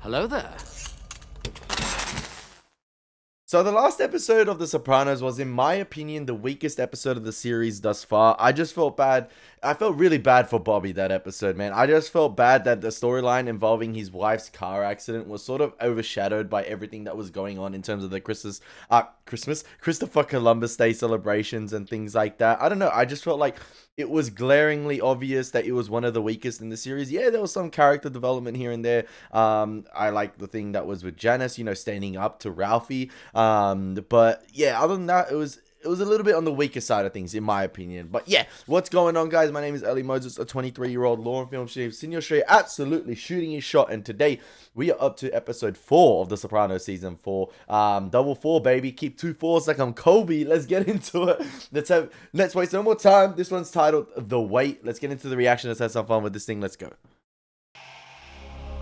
Hello there. So the last episode of The Sopranos was, in my opinion, the weakest episode of the series thus far. I just felt bad. I felt really bad for Bobby that episode, man. I just felt bad that the storyline involving his wife's car accident was sort of overshadowed by everything that was going on in terms of the Christopher Columbus Day celebrations and things like that. I don't know. I just felt like it was glaringly obvious that it was one of the weakest in the series. Yeah, there was some character development here and there. I like the thing that was with Janice, standing up to Ralphie. But yeah, other than that, it was a little bit on the weaker side of things, in my opinion. But yeah, what's going on, guys? My name is Elie Moses, a 23-year-old law and film senior straight, absolutely shooting his shot. And today we are up to episode 4 of The Sopranos season 4. Double 4, baby. Keep 2 4s like I'm Kobe. Let's get into it. Let's waste no more time. This one's titled The Wait. Let's get into the reaction. Let's have some fun with this thing. Let's go.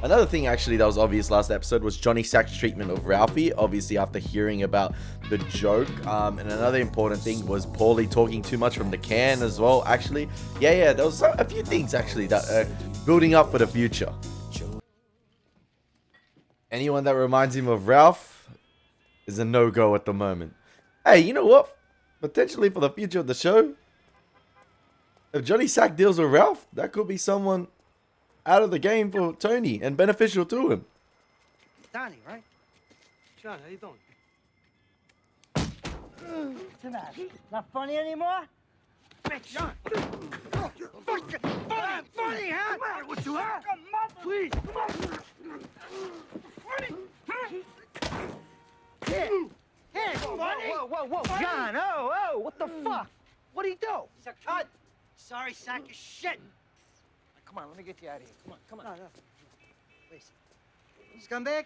Another thing, actually, that was obvious last episode was Johnny Sack's treatment of Ralphie, obviously after hearing about the joke. And another important thing was Paulie talking too much from the can as well, actually. Yeah, there was a few things, actually, that are building up for the future. Anyone that reminds him of Ralph is a no-go at the moment. Hey, you know what? Potentially for the future of the show, if Johnny Sack deals with Ralph, that could be someone out of the game for Tony and beneficial to him. Donnie, right? John, how you doing? What's that? Not funny anymore? Bitch, John! Funny, huh? Come on, what you have? Please, come on! Funny! Hey, whoa, John, oh, what the fuck? What'd he do? He's a cunt! Sorry, sack of shit! Come on, let me get you out of here. Come on. No. Please. Scumbag?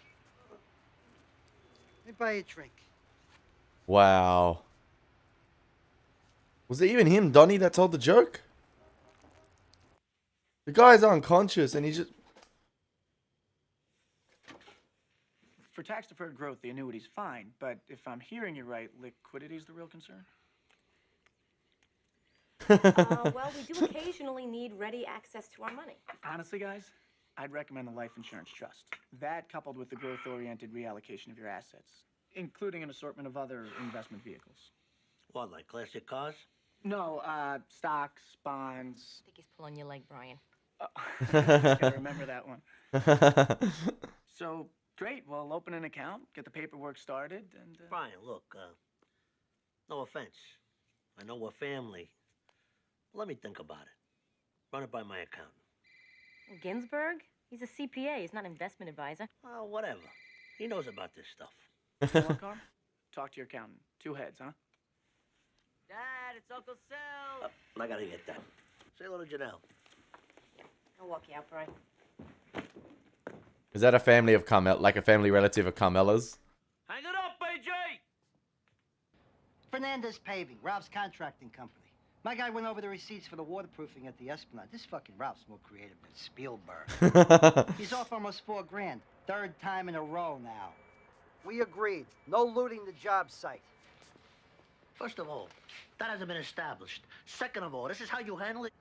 Let me buy you a drink. Wow. Was it even him, Donnie, that told the joke? The guy's unconscious and he just... For tax-deferred growth, the annuity's fine, but if I'm hearing you right, liquidity's the real concern? Well, we do occasionally need ready access to our money. Honestly, guys, I'd recommend a life insurance trust. That, coupled with the growth-oriented reallocation of your assets, including an assortment of other investment vehicles. What, like classic cars? No, stocks, bonds. I think he's pulling your leg, Brian. Gotta remember that one. So, great. We'll open an account, get the paperwork started, and... Brian, look, no offense. I know we're family. Let me think about it. Run it by my accountant. Ginsburg? He's a CPA. He's not an investment advisor. Oh, whatever. He knows about this stuff. You want, Carl? Talk to your accountant. 2 heads, huh? Dad, it's Uncle Sal. I gotta get that. Say hello to Janelle. I'll walk you out, Brian. Is that a family of like a family relative of Carmela's? Hang it up, AJ! Fernandez Paving, Ralph's contracting company. My guy went over the receipts for the waterproofing at the Esplanade. This fucking Ralph's more creative than Spielberg. He's off almost $4,000. 3rd time in a row now. We agreed. No looting the job site. First of all, that hasn't been established. Second of all, this is how you handle it?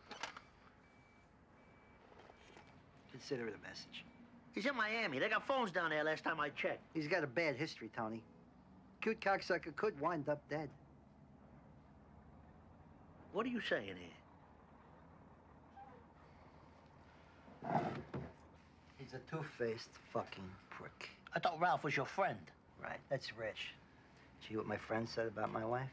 Consider it a message. He's in Miami. They got phones down there last time I checked. He's got a bad history, Tony. Cute cocksucker could wind up dead. What are you saying here? He's a two-faced fucking prick. I thought Ralph was your friend. Right, that's rich. See what my friend said about my wife?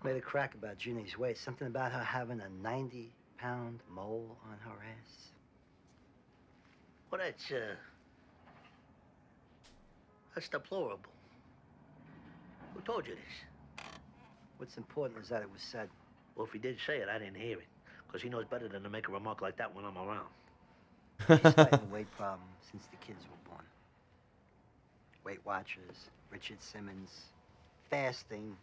Made a crack about Ginny's weight. Something about her having a 90-pound mole on her ass. Well, that's deplorable. Who told you this? What's important is that it was said. Well, if he did say it, I didn't hear it. Because he knows better than to make a remark like that when I'm around. She's fighting a weight problem since the kids were born. Weight Watchers, Richard Simmons, fasting.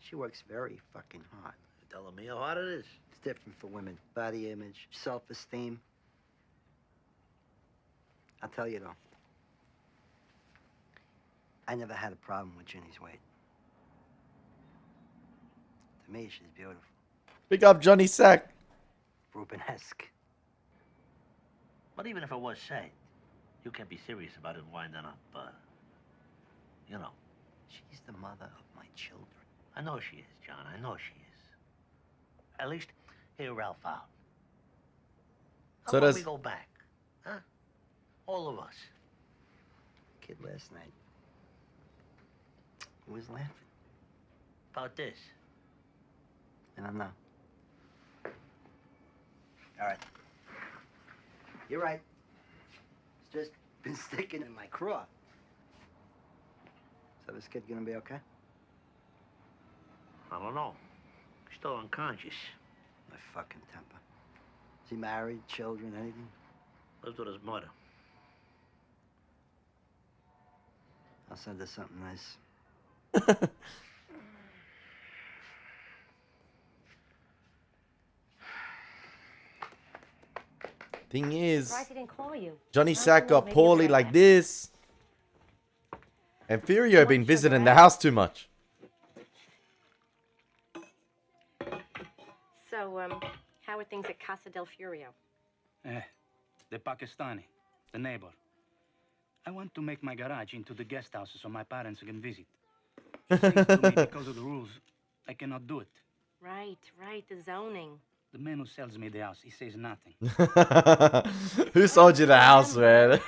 She works very fucking hard. You're telling me how hard it is? It's different for women. Body image, self-esteem. I'll tell you, though. I never had a problem with Ginny's weight. To me, she's beautiful. Pick up Johnny Sack. Rubenesque. But even if it was said, You can't be serious about it winding up, you know. She's the mother of my children. I know she is, John. I know she is. At least hear Ralph out. How So about does we go back? Huh? All of us. Kid last night. He was laughing. About this. I don't know. All right. You're right. It's just been sticking in my craw. So this kid gonna be okay? I don't know. He's still unconscious. My fucking temper. Is he married, children, anything? Lives with his mother. I'll send her something nice. thing is, Surprised he didn't call you. Johnny I don't Sack know, got maybe poorly you're like right. this. And Furio been Want visiting sugar, the eh? house too much. So, how are things at Casa del Furio? The Pakistani, the neighbor. I want to make my garage into the guest house so my parents can visit. She says to me because of the rules, I cannot do it. Right, the zoning. The man who sells me the house, he says nothing. Who sold you the house, man?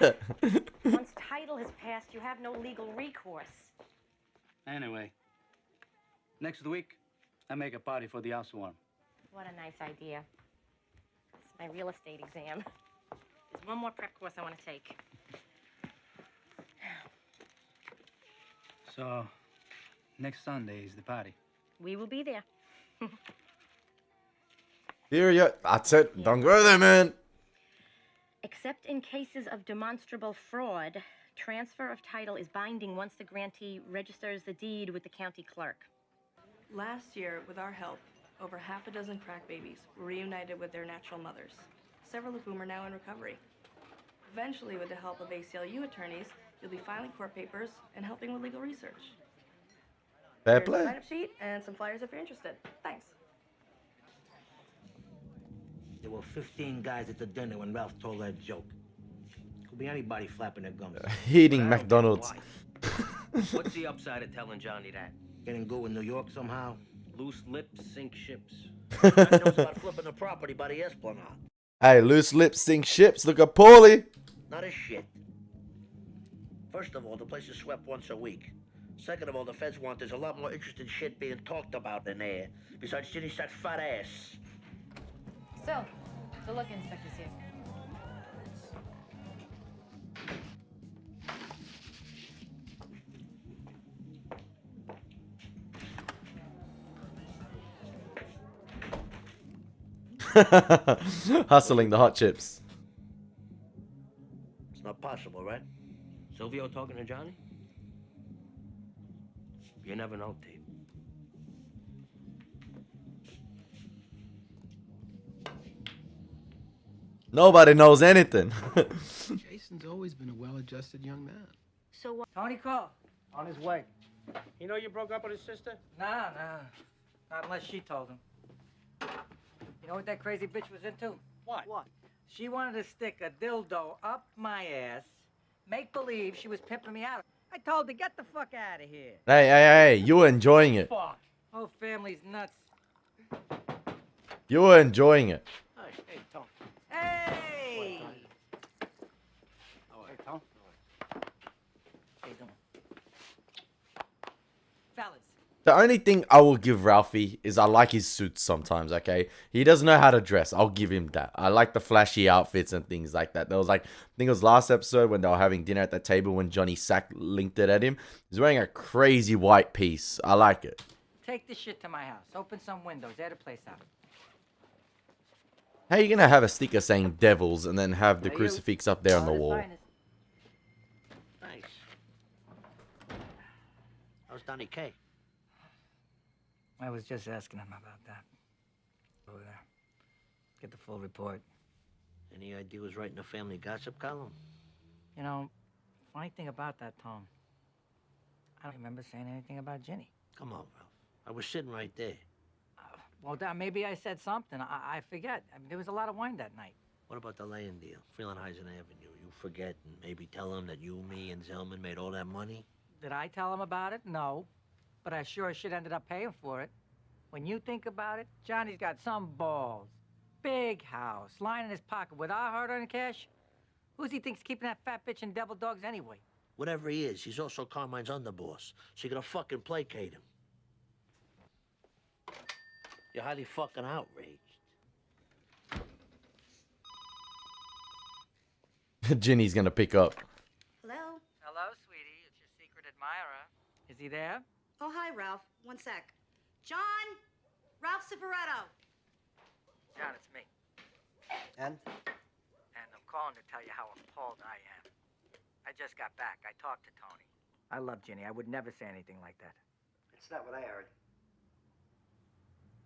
Once title has passed, you have no legal recourse. Anyway, next week, I make a party for the housewarm. What a nice idea. It's my real estate exam. There's one more prep course I want to take. So, next Sunday is the party. We will be there. Furio, that's it. Don't go there, man. Except in cases of demonstrable fraud, transfer of title is binding once the grantee registers the deed with the county clerk. Last year, with our help, over half a dozen crack babies were reunited with their natural mothers, several of whom are now in recovery. Eventually, with the help of ACLU attorneys, you'll be filing court papers and helping with legal research. Fair Here's a play. sign-up sheet and some flyers if you're interested. Thanks. There were 15 guys at the dinner when Ralph told that joke. Could be anybody flapping their gums. Eating But I don't get McDonald's. why. What's the upside of telling Johnny that? Getting go in New York somehow. Loose lips sink ships. Johnny knows about flipping the property by the Esplanade. Hey, loose lips sink ships. Look at Paulie. Not a shit. First of all, the place is swept once a week. Second of all, the feds want there's a lot more interesting shit being talked about in there. Besides Ginny's that fat ass. So, the look inspector's here. Hustling the hot chips. It's not possible, right? Silvio talking to Johnny? You never know, Dave. Nobody knows anything. Jason's always been a well-adjusted young man. So what? Tony called. On his way. You know you broke up with his sister? Nah. Not unless she told him. You know what that crazy bitch was into? What? She wanted to stick a dildo up my ass, make believe she was pimping me out. I told her, get the fuck out of here. Hey, you were enjoying it. Fuck. Whole family's nuts. You were enjoying it. Hey, Tom. Hey! Hey, Tom. How you doing? Fellas. The only thing I will give Ralphie is I like his suits sometimes, okay? He doesn't know how to dress. I'll give him that. I like the flashy outfits and things like that. There was like, I think it was last episode when they were having dinner at the table when Johnny Sack linked it at him. He's wearing a crazy white piece. I like it. Take this shit to my house. Open some windows. Air the place out. How are you going to have a sticker saying devils and then have the Hey, you. crucifix up there on the All the wall? finest. Thanks. How's Donnie K? I was just asking him about that. Over there. Get the full report. Any idea who's writing the family gossip column? You know, funny thing about that, Tom. I don't remember saying anything about Ginny. Come on, Ralph. I was sitting right there. Well, maybe I said something. I forget. I mean, there was a lot of wine that night. What about the land deal? Freelandheisen Avenue. You forget and maybe tell him that you, me, and Zellman made all that money? Did I tell him about it? No. But I sure as shit ended up paying for it. When you think about it, Johnny's got some balls. Big house, lying in his pocket with our hard-earned cash. Who's he think's keeping that fat bitch and devil dogs anyway? Whatever he is, he's also Carmine's underboss, so you gotta fucking placate him. You're highly fucking outraged. Ginny's gonna pick up. Hello? Hello, sweetie. It's your secret admirer. Is he there? Oh, hi, Ralph. One sec. John? Ralph s4ep4. John, it's me. And? And I'm calling to tell you how appalled I am. I just got back. I talked to Tony. I love Ginny. I would never say anything like that. It's not what I heard.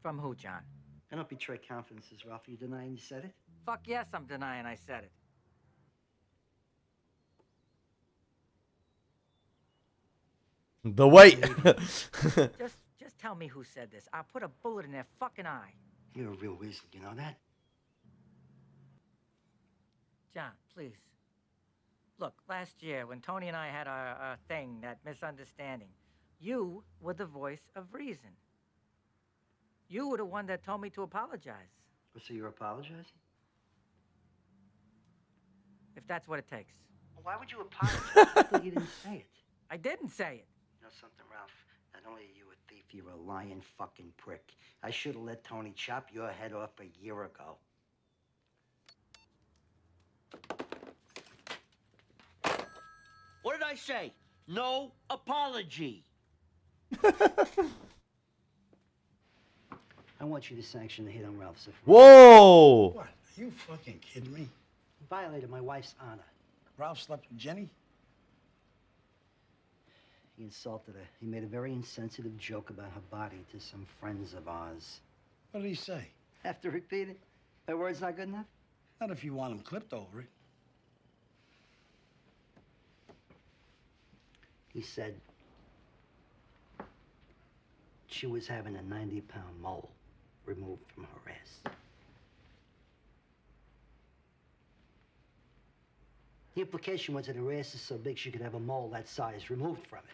From who, John? I don't betray confidences, Ralph. Are you denying you said it? Fuck yes, I'm denying I said it. The weight. Just tell me who said this. I'll put a bullet in their fucking eye. You're a real weasel, you know that? John, please. Look, last year when Tony and I had our thing, that misunderstanding, you were the voice of reason. You were the one that told me to apologize. So you're apologizing? If that's what it takes. Well, why would you apologize? I thought you didn't say it. I didn't say it. You know something, Ralph? Not only are you a thief, you're a lying fucking prick. I should have let Tony chop your head off a year ago. What did I say? No apology. I want you to sanction the hit on Ralph s4ep4. Whoa! What? Are you fucking kidding me? He violated my wife's honor. Ralph slept with Jenny? He insulted her. He made a very insensitive joke about her body to some friends of ours. What did he say? Have to repeat it? My word's not good enough? Not if you want him clipped over it. He said she was having a 90-pound mole removed from her ass. The implication was that her ass is so big she could have a mole that size removed from it.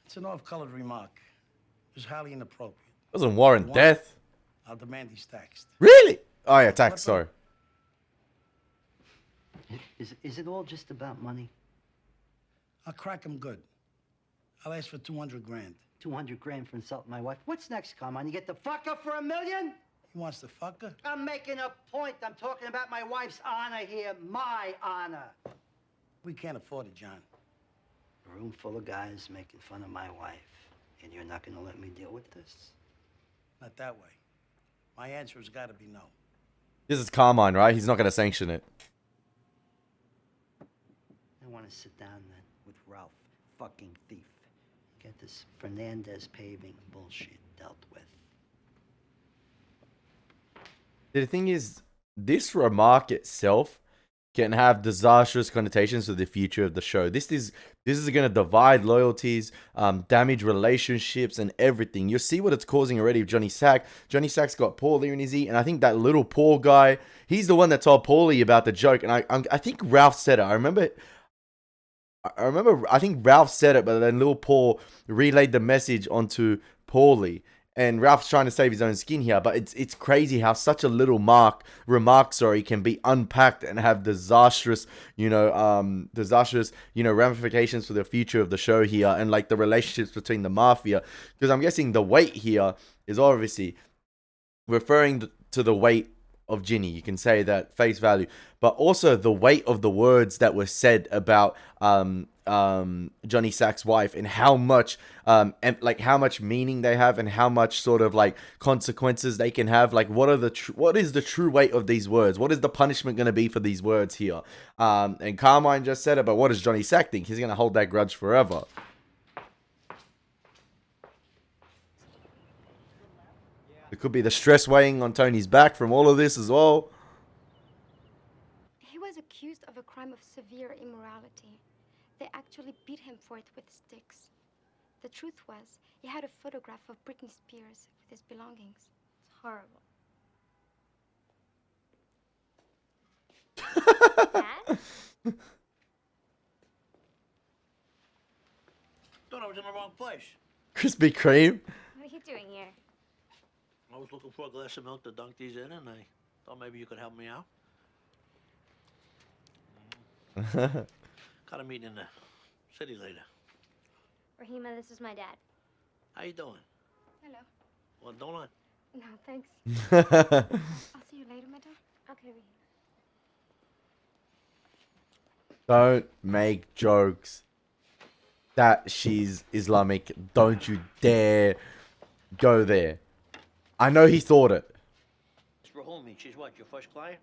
It's an off-colored remark. It was highly inappropriate. Doesn't warrant death. I'll demand he's taxed. Really? Oh yeah, tax. Sorry. Is it all just about money? I'll crack him good. I'll ask for 200 grand. 200 grand for insulting my wife. What's next, Carmine? You get the fucker for $1 million? He wants to fuck her? I'm making a point. I'm talking about my wife's honor here. My honor. We can't afford it, John. A room full of guys making fun of my wife. And you're not going to let me deal with this? Not that way. My answer has got to be no. This is Carmine, right? He's not gonna sanction it. I want to sit down then with Ralph, fucking thief. Get this Fernandez paving bullshit dealt with. The thing is, this remark itself can have disastrous connotations for the future of the show. This is going to divide loyalties, damage relationships, and everything. You'll see what it's causing already with Johnny Sack. Johnny Sack's got Paulie in his ear, and I think that little Paul guy, he's the one that told Paulie about the joke. And I think Ralph said it. I think Ralph said it, but then little Paul relayed the message onto Paulie. And Ralph's trying to save his own skin here, but it's crazy how such a little remark can be unpacked and have disastrous ramifications for the future of the show here, and like the relationships between the mafia. Because I'm guessing the weight here is obviously referring to the weight of Ginny. You can say that face value, but also the weight of the words that were said about Johnny Sack's wife, and how much how much meaning they have, and how much sort of like consequences they can have. Like what is the true weight of these words? What is the punishment going to be for these words here? And Carmine just said it, but what does Johnny Sack think? He's going to hold that grudge forever. It could be the stress weighing on Tony's back from all of this as well. He was accused of a crime of severe immorality. They actually beat him for it with sticks. The truth was, he had a photograph of Britney Spears with his belongings. It's horrible. Thought I was in the wrong place. Krispy Kreme. What are you doing here? I was looking for a glass of milk to dunk these in, and I thought maybe you could help me out. Got a meeting in the city later. Rahima, this is my dad. How you doing? Hello. Well, don't I? No, thanks. I'll see you later, madam. Okay, Rahima. Don't make jokes that she's Islamic. Don't you dare go there. I know he thought it. It's Rahumi. She's what, your first client?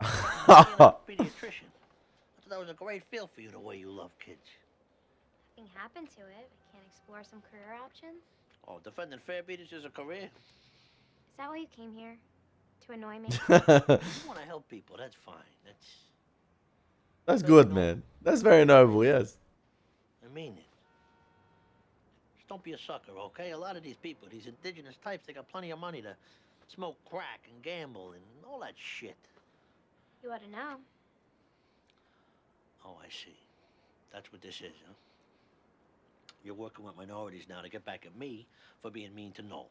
Pediatrician. I thought that was a great field for you, the way you love kids. Nothing happened to it. We can't explore some career options? Oh, defending fair beaters is a career. Is that why you came here? To annoy me? You want to help people, that's fine. That's good, man. That's very noble, yes. I mean it. Just don't be a sucker, okay? A lot of these people, these indigenous types, they got plenty of money to smoke crack and gamble and all that shit. You ought to know. Oh, I see. That's what this is, huh? You're working with minorities now to get back at me for being mean to Noel.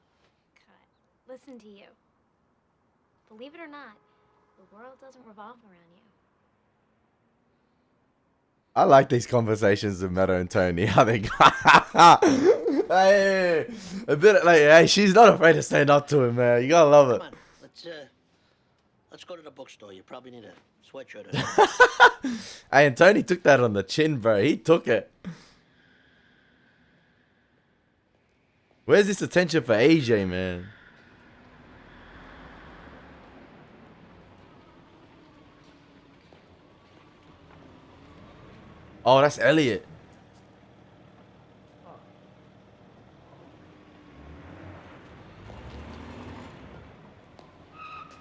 Cut. Listen to you. Believe it or not, the world doesn't revolve around you. I like these conversations with Meadow and Tony. How they hey, a bit like, hey, she's not afraid to stand up to him, man. You gotta love it. Come on, let's go to the bookstore. You probably need a sweatshirt or something. Hey, and Tony took that on the chin, bro. He took it. Where's this attention for AJ, man? Oh, that's Elliot.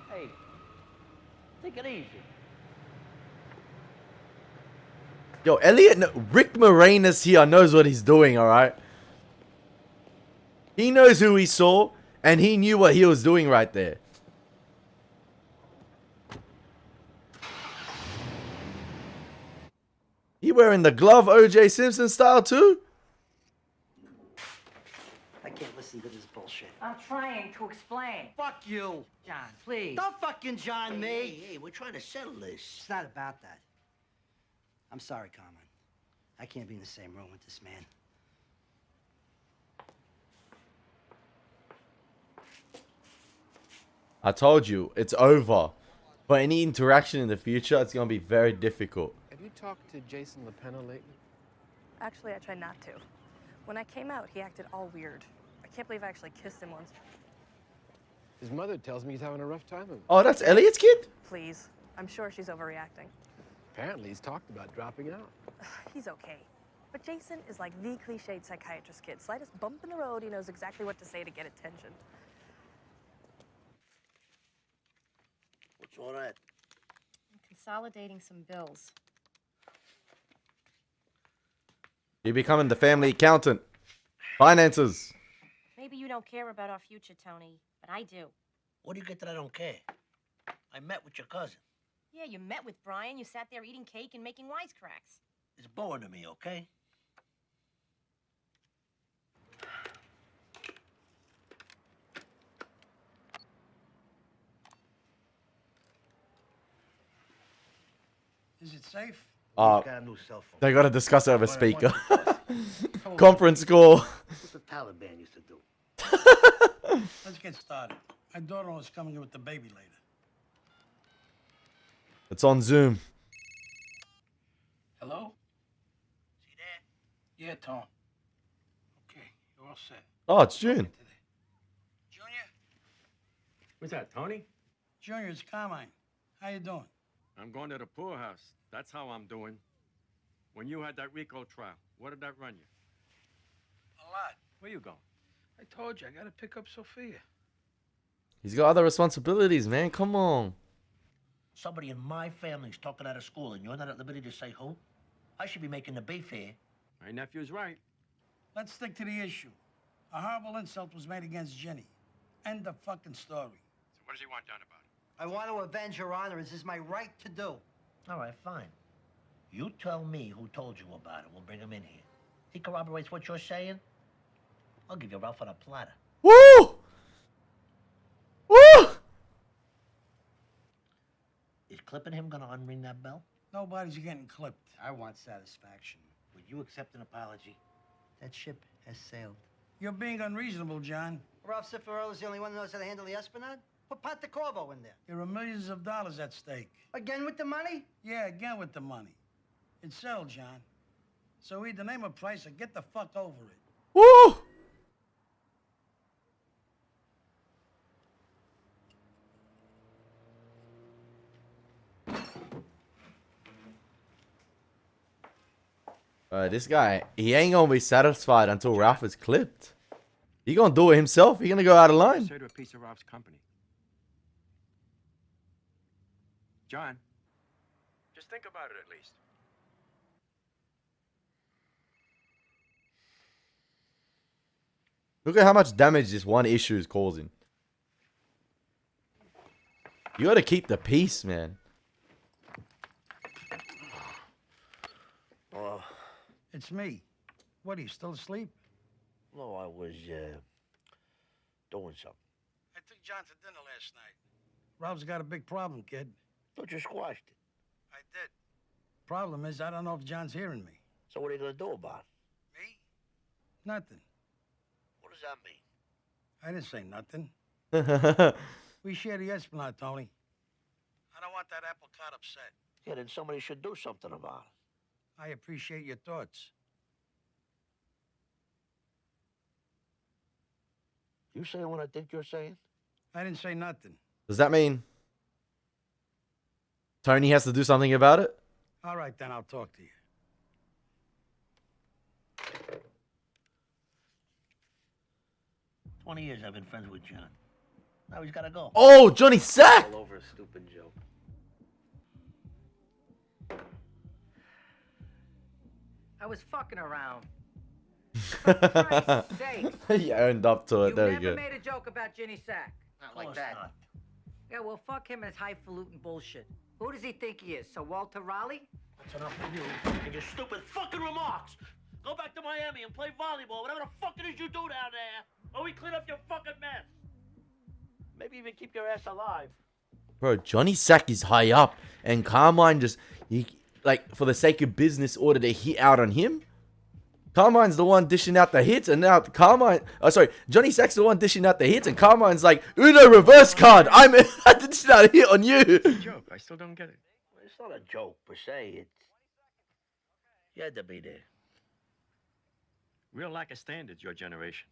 Hey, take it easy. Yo, Elliot, Rick Moranis here knows what he's doing, alright? He knows who he saw, and he knew what he was doing right there. He wearing the glove OJ Simpson style too? I can't listen to this bullshit. I'm trying to explain. Fuck you. John, please. Don't fucking John me. Hey, we're trying to settle this. It's not about that. I'm sorry, Carmen. I can't be in the same room with this man. I told you, it's over. For any interaction in the future, it's going to be very difficult. Have you talked to Jason LaPena lately? Actually, I tried not to. When I came out, he acted all weird. I can't believe I actually kissed him once. His mother tells me he's having a rough time of it. Oh, that's Elliot's kid? Please. I'm sure she's overreacting. Apparently, he's talked about dropping out. He's okay. But Jason is like the cliched psychiatrist kid. Slightest bump in the road, he knows exactly what to say to get attention. What's all that? I'm consolidating some bills. You're becoming the family accountant. Finances. Maybe you don't care about our future, Tony, but I do. What do you get that I don't care? I met with your cousin. Yeah, you met with Brian. You sat there eating cake and making wisecracks. It's boring to me, okay? Is it safe? Uh, Got a new cell phone. they got to discuss it over speaker. Conference call. What the Taliban used to do. Let's get started. My daughter is coming in with the baby later. It's on Zoom. Hello? See that? Yeah, Tom. Okay, you're all set. Oh, it's June. Junior? What's that, Tony? Junior, it's Carmine. How you doing? I'm going to the poorhouse. That's how I'm doing. When you had that RICO trial, what did that run you? A lot. Where you going? I told you, I gotta pick up Sophia. He's got other responsibilities, man. Come on. Somebody in my family's talking out of school, and you're not at liberty to say who? I should be making the bay fare. My nephew's right. Let's stick to the issue. A horrible insult was made against Jenny. End of fucking story. So what does he want done about it? I want to avenge Your Honor. This is my right to do. All right, fine. You tell me who told you about it. We'll bring him in here. He corroborates what you're saying. I'll give you Ralph on a platter. Woo! Woo! Is clipping him gonna unring that bell? Nobody's getting clipped. I want satisfaction. Would you accept an apology? That ship has sailed. You're being unreasonable, John. Ralph s4ep4 is the only one who knows how to handle the Esplanade? Put Ponte Corvo in there. There are millions of dollars at stake. Again with the money? Yeah, again with the money. It's settled, John. So either name a price or get the fuck over it. Woo! This guy, he ain't gonna be satisfied until Ralph is clipped. He gonna do it himself. He gonna go out of line. Say to a piece of Ralph's company. John, just think about it at least. Look at how much damage this one issue is causing. You gotta keep the peace, man. Oh, It's me. What, are you still asleep? no, I was, doing something. I took John to dinner last night. Ralph's got a big problem, kid. Thought you squashed it. I did. Problem is, I don't know if John's hearing me. So what are you gonna do about it? Me? Nothing. What does that mean? I didn't say nothing. We share the Esplanade, Tony. I don't want that apple cart upset. Yeah, then somebody should do something about it. I appreciate your thoughts. You saying what I think you're saying? I didn't say nothing. Does that mean Tony has to do something about it? All right, then I'll talk to you. "20 years I've been friends with John. Now he's gotta go." Oh, Johnny Sack! All over a stupid joke. I was fucking around. For Christ's sake. He owned up to it. You There we never go. made a joke about Ginny Sack. Not like that. Yeah, well, fuck him and his highfalutin bullshit. Who does he think he is? So Walter Raleigh? That's enough of you and your stupid fucking remarks. Go back to Miami and play volleyball, whatever the fuck it is you do down there. Or we clean up your fucking mess. Maybe even keep your ass alive. Bro, Johnny Sack is high up. And Carmine just, like, for the sake of business, ordered a hit out on him. Carmine's the one dishing out the hits, and now Johnny Sack's the one dishing out the hits, and Carmine's like, Uno reverse card. I dishing out a hit on you. It's a joke. I still don't get it. It's not a joke per se. It's you had to be there. Real lack of standards, your generation.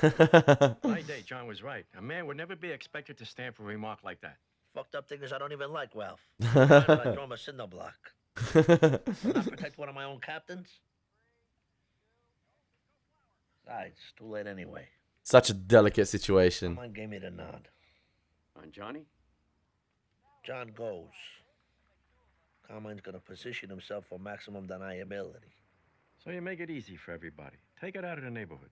My day, John was right. A man would never be expected to stand for a remark like that. Fucked up thing is I don't even like Ralph. I throw him a cinder block. Not protect one of my own captains. It's too late anyway. Such a delicate situation. Someone gave me the nod. On Johnny? John goes. Carmine's gonna position himself for maximum deniability. So you make it easy for everybody. Take it out of the neighborhood.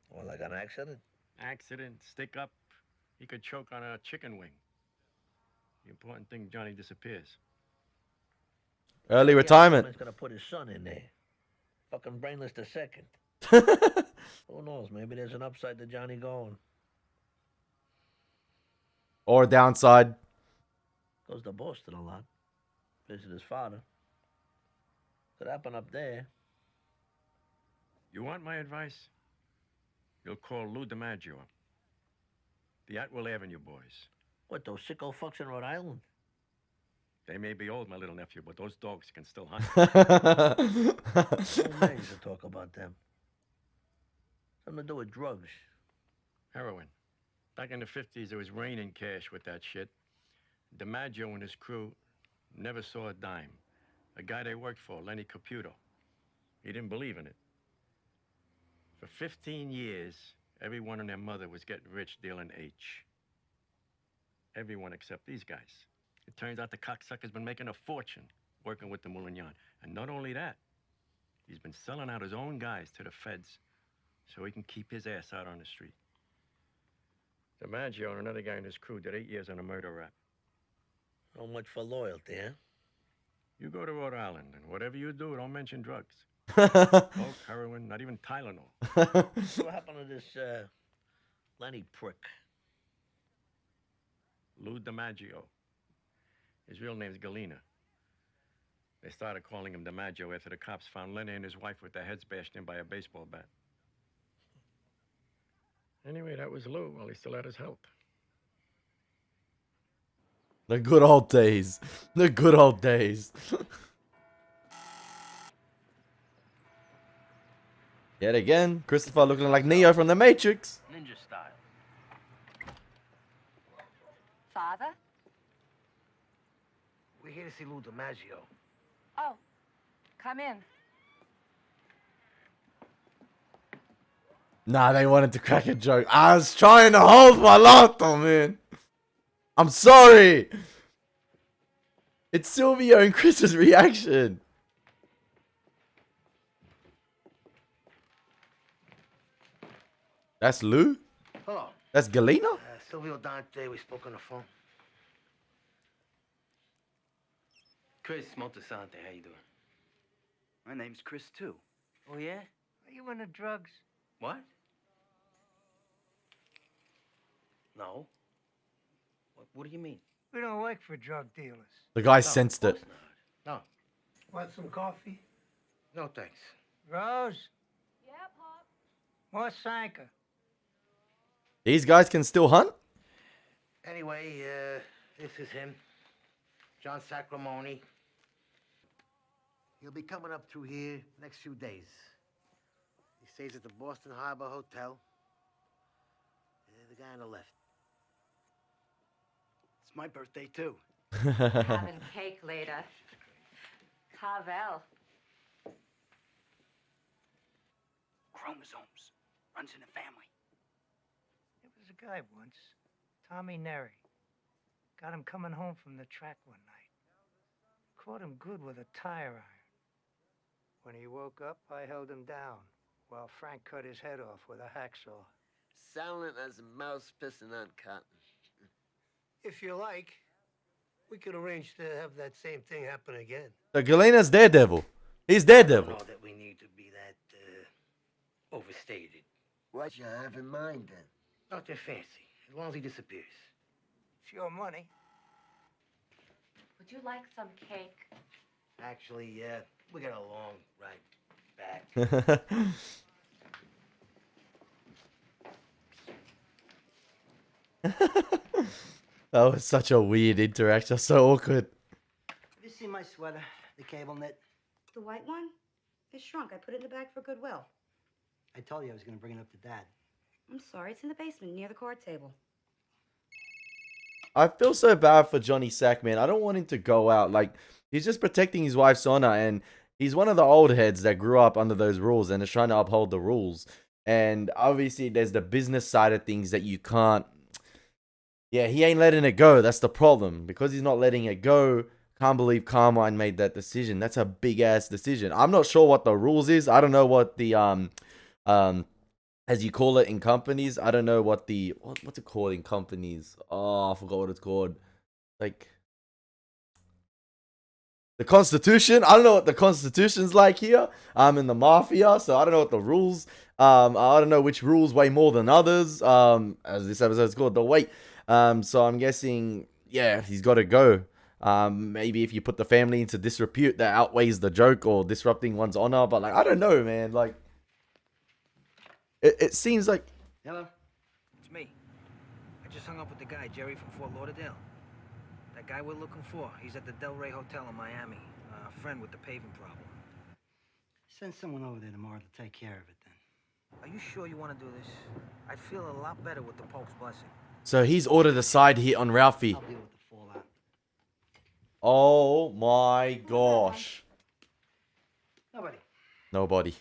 Or like an accident. Accident, stick up. He could choke on a chicken wing. The important thing, Johnny disappears. Early retirement. Carmine's gonna put his son in there. Fucking brainless the second. Who knows? Maybe there's an upside to Johnny going. Or a downside. Goes to Boston a lot. Visit his father. Could happen up there. You want my advice? You'll call Lou DiMaggio. The Atwell Avenue boys. What, those sicko fucks in Rhode Island? They may be old, my little nephew, but those dogs can still hunt. Old man used to talk about them. Something to do with drugs. Heroin. Back in the 50s, it was raining cash with that shit. DiMaggio and his crew never saw a dime. A guy they worked for, Lenny Caputo, he didn't believe in it. For 15 years, everyone and their mother was getting rich dealing H. Everyone except these guys. It turns out the cocksucker's been making a fortune working with the Moulignan. And not only that, he's been selling out his own guys to the feds so he can keep his ass out on the street. DiMaggio and another guy in his crew did 8 years on a murder rap. So much for loyalty, huh? You go to Rhode Island, and whatever you do, don't mention drugs. Coke, heroin, not even Tylenol. So what happened to this, Lenny prick? Lou DiMaggio. His real name's Galena. They started calling him DiMaggio after the cops found Lenny and his wife with their heads bashed in by a baseball bat. Anyway, that was Lou while he still had his health. The good old days. The good old days. Yet again, Christopher looking like Neo from The Matrix. Ninja style. Father? We're here to see Lou DiMaggio. Oh, come in. Nah, they wanted to crack a joke. I was trying to hold my laughter, man. I'm sorry. It's Silvio and Chris's reaction. That's Lou? Hello. That's Galena? Silvio Dante, we spoke on the phone. Chris Montesante, how you doing? My name's Chris, too. Oh, yeah? Are you into drugs? What? No. What do you mean? We don't work for drug dealers. The guy sensed it. No. Want some coffee? No, thanks. Rose? Yeah, Pop. More Sanka. These guys can still hunt? Anyway, this is him. John Sacramone. He'll be coming up through here next few days. He stays at the Boston Harbor Hotel. The guy on the left. It's my birthday, too. Having cake later. Carvel. Chromosomes. Runs in the family. There was a guy once, Tommy Neri. Got him coming home from the track one night. Caught him good with a tire iron. When he woke up, I held him down, while Frank cut his head off with a hacksaw. Silent as a mouse pissing on cotton. If you like, we could arrange to have that same thing happen again. So Galena's Daredevil. He's I Daredevil. don't know that we need to be that overstated. What you have in mind, then? Nothing fancy, as long as he disappears. It's your money. Would you like some cake? Actually, we got a long ride back. That was such a weird interaction. So awkward. Have you seen my sweater? The cable knit? The white one? It shrunk. I put it in the bag for Goodwill. I told you I was going to bring it up to Dad. I'm sorry. It's in the basement near the card table. I feel so bad for Johnny Sack, man. I don't want him to go out. Like, he's just protecting his wife's honor, and he's one of the old heads that grew up under those rules and is trying to uphold the rules. And obviously, there's the business side of things that you can't. Yeah, he ain't letting it go. That's the problem. Because he's not letting it go, can't believe Carmine made that decision. That's a big ass decision. I'm not sure what the rules is. I don't know what the as you call it in companies. I don't know what the what's it called in companies. Oh, I forgot what it's called. Like the Constitution. I don't know what the Constitution's like here. I'm in the mafia, so I don't know what the rules. I don't know which rules weigh more than others. As this episode's called, the weight. So I'm guessing, yeah, he's got to go. Maybe if you put the family into disrepute, that outweighs the joke or disrupting one's honor. But like, I don't know, man. Like, it seems like. Hello, it's me. I just hung up with the guy, Jerry from Fort Lauderdale. That guy we're looking for. He's at the Del Rey Hotel in Miami. A friend with the paving problem. Send someone over there tomorrow to take care of it then. Are you sure you want to do this? I feel a lot better with the Pope's blessing. So he's ordered a side hit on Ralphie. I'll deal with the fallout. Oh my gosh. Nobody. Nobody.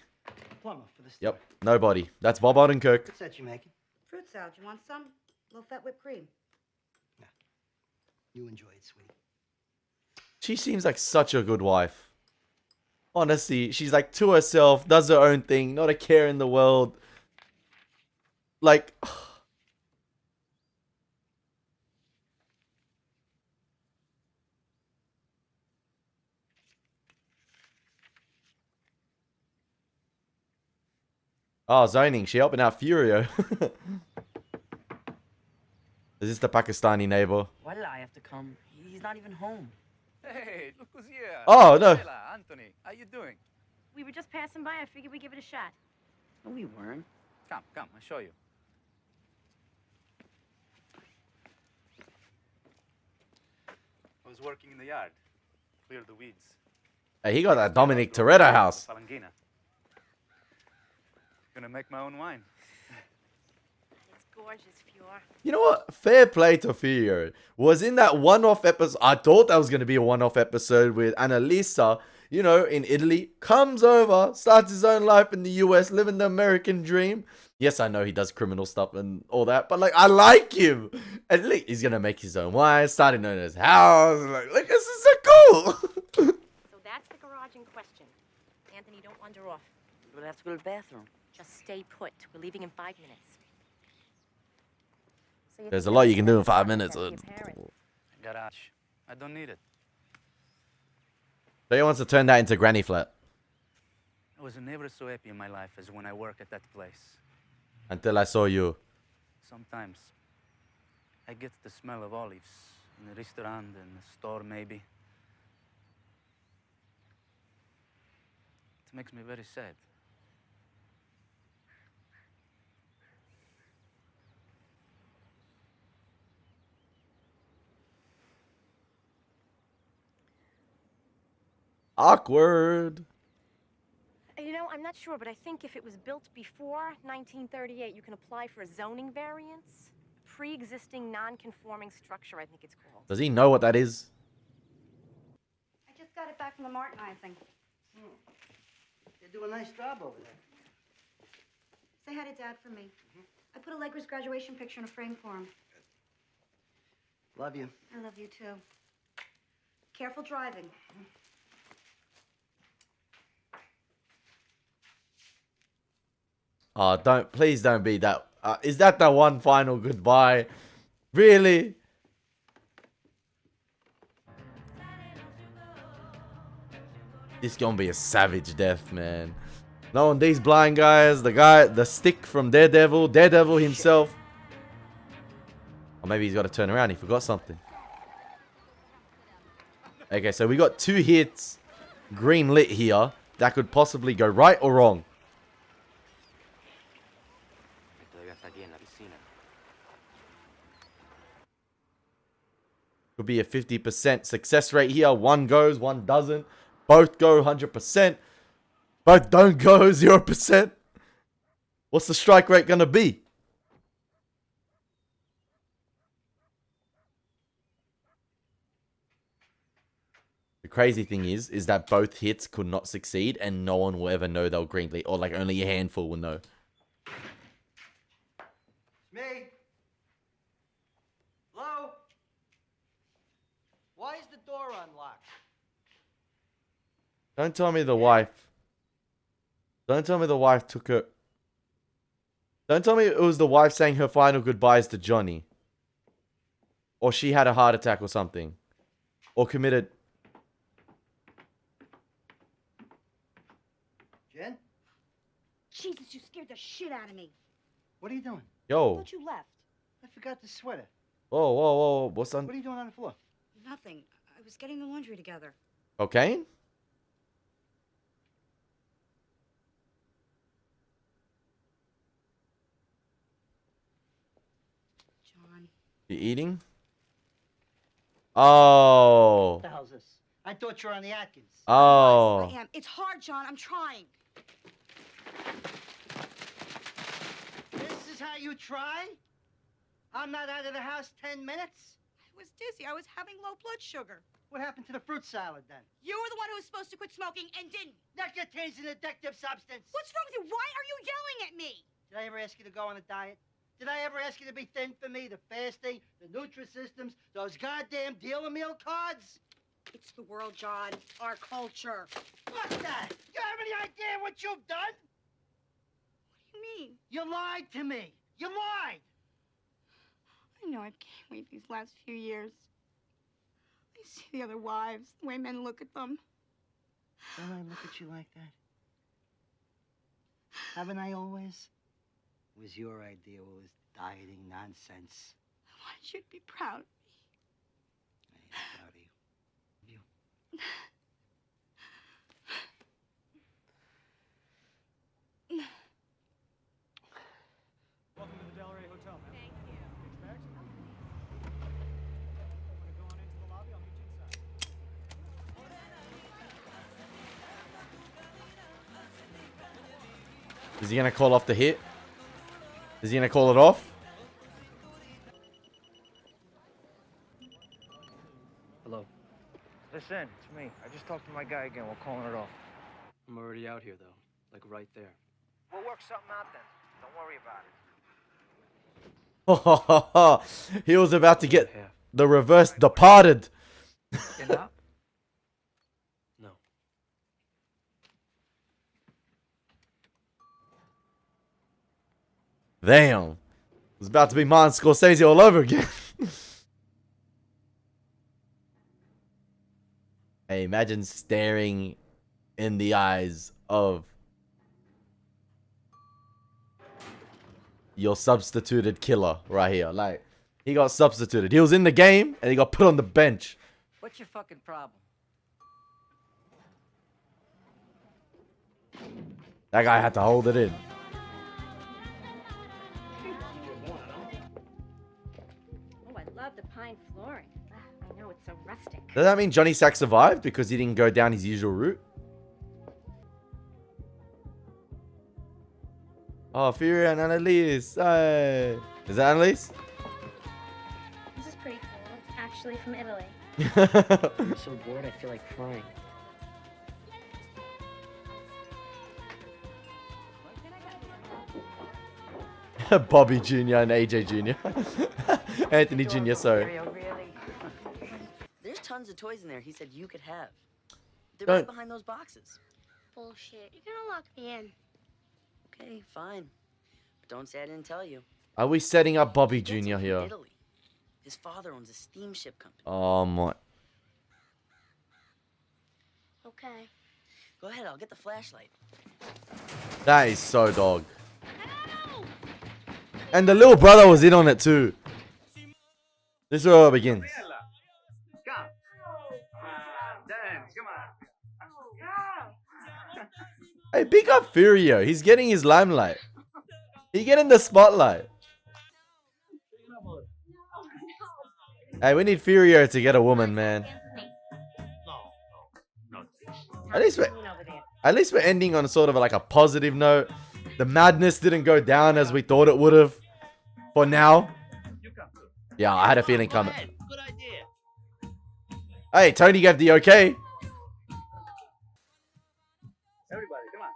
Plumber for the Yep, nobody. That's Bob Odenkirk. What's that you making? Fruit salad. You want some? Low fat whipped cream. You enjoy it, sweetie. She seems like such a good wife. Honestly, she's like to herself, does her own thing, not a care in the world. Like, Oh, zoning. She helping out Furio. Is this the Pakistani neighbor? Why did I have to come? He's not even home. Hey, look who's here. Oh, no. Leila, Anthony, how you doing? We were just passing by. I figured we'd give it a shot. No, we weren't. Come, I'll show you. I was working in the yard. Clear the weeds. Hey, he got that Dominic Toretto house. Palangina. Gonna make my own wine. It's gorgeous, Fior. You know what? Fair play to Furio. Was in that one-off episode. I thought that was going to be a one-off episode with Annalisa, you know, in Italy. Comes over, starts his own life in the US, living the American dream. Yes, I know he does criminal stuff and all that, but like, I like him. At least he's going to make his own wine, starting on his house. Like, this is so cool. So that's the garage in question. Anthony, don't wander off. We'll have to go to the bathroom. Just stay put. We're leaving in 5 minutes. So There's a lot you can do in 5 minutes. Garage. I don't need it. So he wants to turn that into granny flat. I was never so happy in my life as when I worked at that place. Until I saw you. Sometimes I get the smell of olives in a restaurant, in a store maybe. It makes me very sad. Awkward. You know, I'm not sure, but I think if it was built before 1938, you can apply for a zoning variance. Pre-existing non-conforming structure, I think it's called. Does he know what that is? I just got it back from the Martinizing. They do a nice job over there. Say hi to Dad for me. I put Allegra's graduation picture in a frame for him. Love you. I love you, too. Careful driving. Oh, please don't be that. Is that the one final goodbye? Really? This gonna be a savage death, man. Knowing these blind guys, the stick from Daredevil himself. Or maybe he's got to turn around. He forgot something. Okay, so we got 2 hits green lit here that could possibly go right or wrong. Could be a 50% success rate here. One goes, one doesn't. Both go 100%. Both don't go 0%. What's the strike rate going to be? The crazy thing is that both hits could not succeed and no one will ever know they'll green lit. Or like only a handful will know. It's me. Hello? Why is the door unlocked? Don't tell me the wife. Don't tell me the wife took her. Don't tell me it was the wife saying her final goodbyes to Johnny. Or she had a heart attack or something. Or committed. Jen? Jesus, you scared the shit out of me. What are you doing? I Yo. thought you left. I forgot the sweater. Whoa, whoa, whoa. What's on? What are you doing on the floor? Nothing. I was getting the laundry together. Cocaine? John. You eating? Oh. What the hell's this? I thought you were on the Atkins. Oh. I am. It's hard, John. I'm trying. This is how you try? I'm not out of the house 10 minutes? I was dizzy. I was having low blood sugar. What happened to the fruit salad then? You were the one who was supposed to quit smoking and didn't. Nicotine's an addictive substance. What's wrong with you? Why are you yelling at me? Did I ever ask you to go on a diet? Did I ever ask you to be thin for me? The fasting, the Nutrisystems, those goddamn dealer meal cards? It's the world, John. Our culture. What's that? You have any idea what you've done? What do you mean? You lied to me. You lied. I know I've gained weight these last few years. I see the other wives, the way men look at them. Don't I look at you like that? Haven't I always? It was your idea, all this dieting nonsense. I want you to be proud of I am proud of you. me. Welcome to the Del Rey Hotel, ma'am. Thank you. Get your bags. I'm gonna go on into the lobby. I'll meet you inside. Is he gonna call off the hit? Is he gonna call it off? Hello. Listen, it's me. I just talked to my guy again. We're calling it off. I'm already out here, though. Like, right there. We'll work something out then. Don't worry about it. He was about to get the reverse departed. Get up? No. Damn. It was about to be Martin Scorsese all over again. Hey, imagine staring in the eyes of your substituted killer right here. Like, he got substituted. He was in the game and he got put on the bench. What's your fucking problem? That guy had to hold it in. Oh, I love the pine flooring. I know it's so rustic. Does that mean Johnny Sack survived because he didn't go down his usual route? Oh, Fury and Annalise. Hey. Is that Annalise? This is pretty cool. It's actually from Italy. I'm so bored, I feel like crying. Bobby Jr. and AJ Jr. Anthony Jr., sorry. There's tons of toys in there he said you could have. They're Don't- right behind those boxes. Bullshit. You're gonna lock me in. Okay, fine. But don't say I didn't tell you. Are we setting up Bobby He gets Jr. them from here? Italy. His father owns a steamship company. Oh my. Okay. Go ahead, I'll get the flashlight. That is so dog. And the little brother was in on it too. This is where it begins. Come. Dance, come on. Hey, big up Furio. He's getting his limelight. He getting the spotlight. Hey, we need Furio to get a woman, man. At least we're ending on sort of like a positive note. The madness didn't go down as we thought it would have. For now. Yeah, I had a feeling coming. Good idea. Hey, Tony gave the okay. Everybody, come on.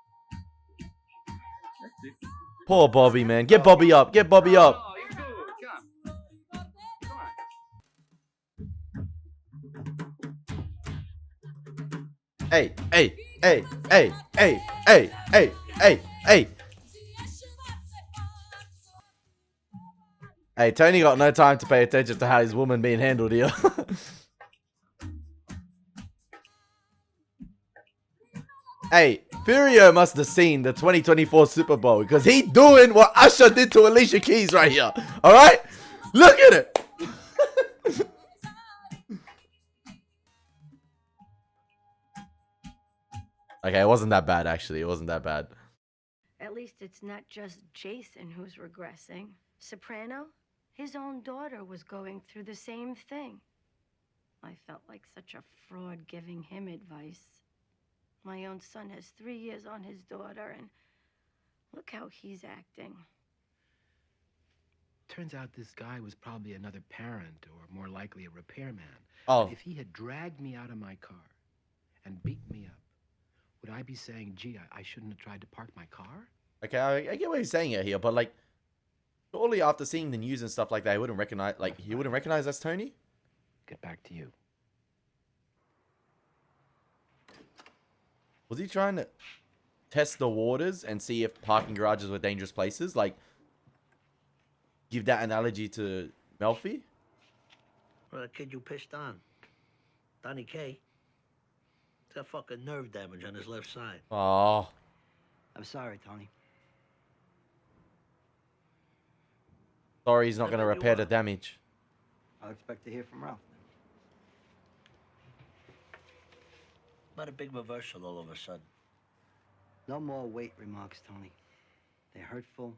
Poor Bobby, man. Get Bobby up. Get Bobby up. Oh, you're good. Come. Come on. Hey, hey, hey, hey, hey, hey, hey, hey, hey. Hey, Tony got no time to pay attention to how his woman being handled here. Hey, Furio must have seen the 2024 Super Bowl because he doing what Usher did to Alicia Keys right here. All right? Look at it. Okay, it wasn't that bad, actually. It wasn't that bad. At least it's not just Jason who's regressing. Soprano, his own daughter was going through the same thing. I felt like such a fraud giving him advice. My own son has 3 years on his daughter, and look how he's acting. Turns out this guy was probably another parent, or more likely a repairman. Oh. But if he had dragged me out of my car and beat me up, would I be saying, gee, I shouldn't have tried to park my car? Okay, I get what he's saying here, but like, surely after seeing the news and stuff like that, he wouldn't recognize us, Tony? Get back to you. Was he trying to test the waters and see if parking garages were dangerous places? Like, give that analogy to Melfi? Well, the kid you pissed on. Donnie K. He's got fucking nerve damage on his left side. Oh. I'm sorry, Tony. Sorry, he's not going to repair the damage. I'll expect to hear from Ralph. Not a big reversal all of a sudden. No more weight remarks, Tony. They're hurtful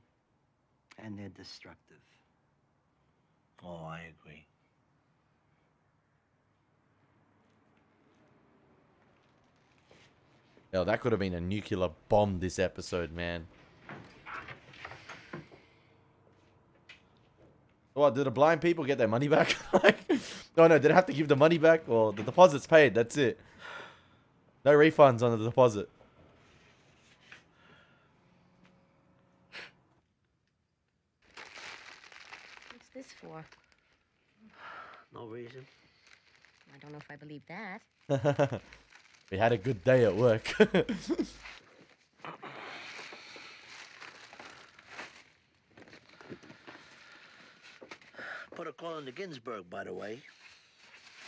and they're destructive. Oh, I agree. Hell, that could have been a nuclear bomb this episode, man. What, did the blind people get their money back? Like, no, did they have to give the money back? Or the deposit's paid, that's it. No refunds on the deposit. What's this for? No reason. I don't know if I believe that. We had a good day at work. Put a call into Ginsburg, by the way.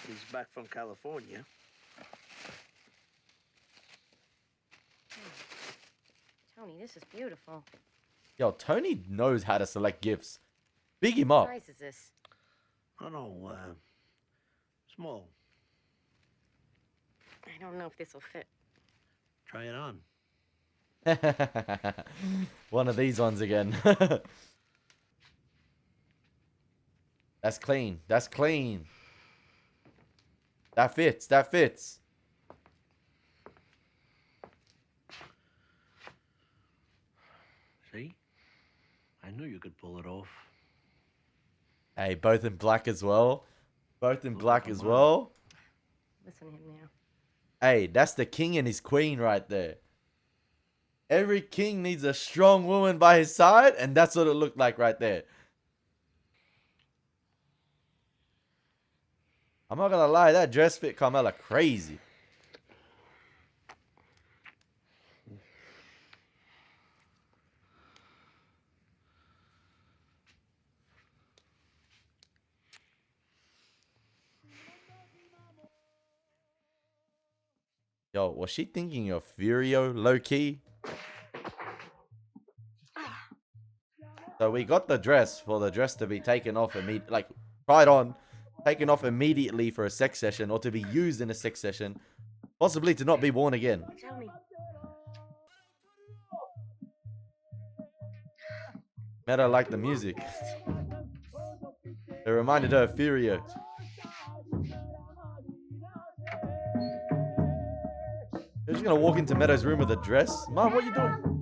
He's back from California. Tony, this is beautiful. Yo, Tony knows how to select gifts. Big him What up. size is this? I know, small. I don't know if this will fit. Try it on. One of these ones again. That's clean. That's clean. That fits. That fits. See? I knew you could pull it off. Hey, both in black as well. Both in black as well. Listen to him now. Hey, that's the king and his queen right there. Every king needs a strong woman by his side, and that's what it looked like right there. I'm not gonna lie, that dress fit Carmella crazy. Yo, was she thinking of Furio low-key? So we got the dress for the dress to be taken off immediately, like tried on, taken off immediately for a sex session or to be used in a sex session, possibly to not be worn again. Tell me. Meta liked the music. It reminded her of Furio. You're just gonna walk into Meta's room with a dress? Mom, what are you doing?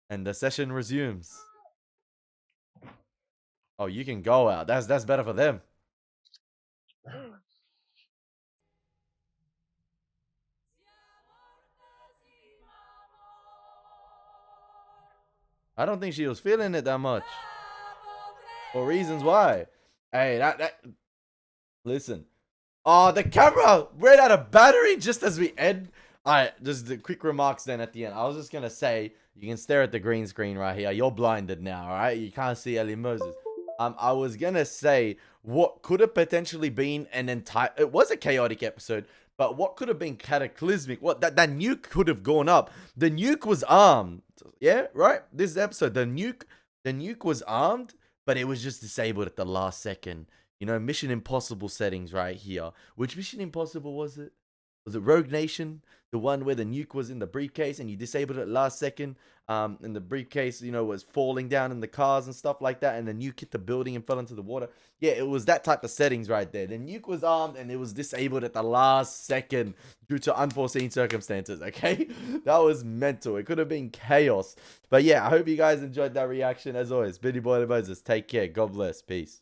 And the session resumes. Oh, you can go out. That's better for them. I don't think she was feeling it that much. For reasons why. Hey, listen. Oh, the camera ran out of battery just as we end. Alright, just the quick remarks then at the end. I was just gonna say, you can stare at the green screen right here. You're blinded now, alright? You can't see Elie Moses. I was gonna say, what could have potentially been an entire... It was a chaotic episode, but what could have been cataclysmic? What that nuke could have gone up. The nuke was armed. Yeah, right? This episode, the nuke was armed, but it was just disabled at the last second. You know, Mission Impossible settings right here. Which Mission Impossible was it? Was it Rogue Nation? The one where the nuke was in the briefcase and you disabled it last second. And the briefcase, you know, was falling down in the cars and stuff like that. And the nuke hit the building and fell into the water. Yeah, it was that type of settings right there. The nuke was armed and it was disabled at the last second due to unforeseen circumstances, okay? That was mental. It could have been chaos. But yeah, I hope you guys enjoyed that reaction. As always, Billy Boy Moses. Take care. God bless. Peace.